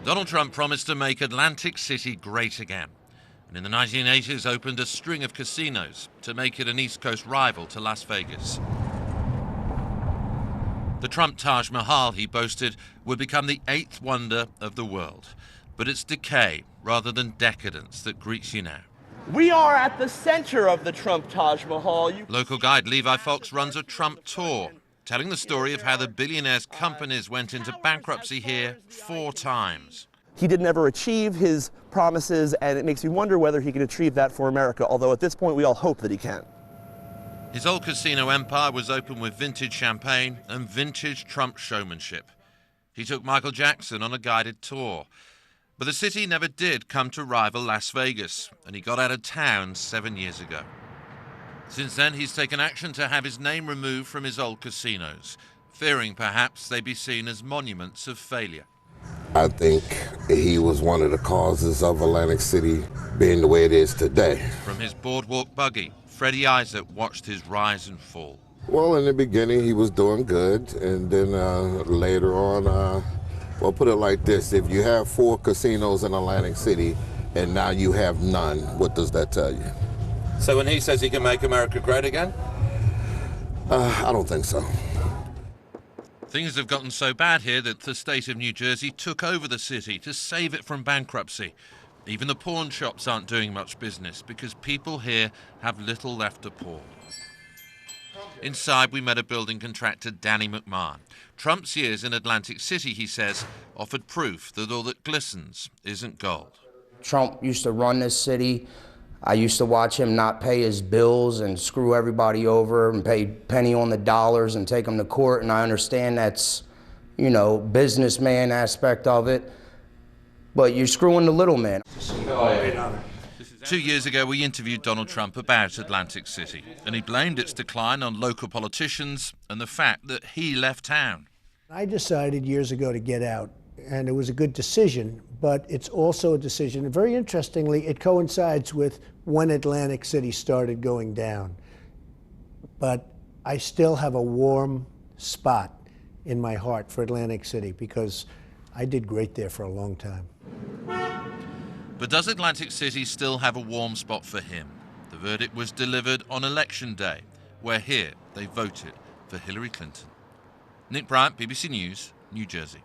Donald Trump promised to make Atlantic City great again, and in the 1980s opened a string of casinos to make it an East Coast rival to Las Vegas. The Trump Taj Mahal, he boasted, would become the 8th wonder of the world. But it's decay rather than decadence that greets you now. We are at the center of the Trump Taj Mahal. Local guide Levi Fox runs a Trump tour, telling the story of how the billionaire's companies went into bankruptcy here 4 times. He did never achieve his promises, and it makes me wonder whether he can achieve that for America, although at this point we all hope that he can. His old casino empire was open with vintage champagne and vintage Trump showmanship. He took Michael Jackson on a guided tour. But the city never did come to rival Las Vegas, and he got out of town 7 years ago. Since then, he's taken action to have his name removed from his old casinos, fearing perhaps they be seen as monuments of failure. I think he was one of the causes of Atlantic City being the way it is today. From his boardwalk buggy, Freddie Isaac watched his rise and fall. Well, in the beginning, he was doing good, and then later on, well, put it like this. If you have 4 casinos in Atlantic City and now you have none, what does that tell you? So when he says he can make America great again? I don't think so. Things have gotten so bad here that the state of New Jersey took over the city to save it from bankruptcy. Even the pawn shops aren't doing much business because people here have little left to pawn. Inside, we met a building contractor, Danny McMahon. Trump's years in Atlantic City, he says, offered proof that all that glistens isn't gold. Trump used to run this city. I used to watch him not pay his bills and screw everybody over and pay penny on the dollars and take them to court, and I understand that's, you know, businessman aspect of it, but you're screwing the little man. 2 years ago, we interviewed Donald Trump about Atlantic City, and he blamed its decline on local politicians and the fact that he left town. I decided years ago to get out, and it was a good decision, but it's also a decision, and very interestingly, it coincides with when Atlantic City started going down. But I still have a warm spot in my heart for Atlantic City because I did great there for a long time. But does Atlantic City still have a warm spot for him? The verdict was delivered on Election Day, where here they voted for Hillary Clinton. Nick Bryant, BBC News, New Jersey.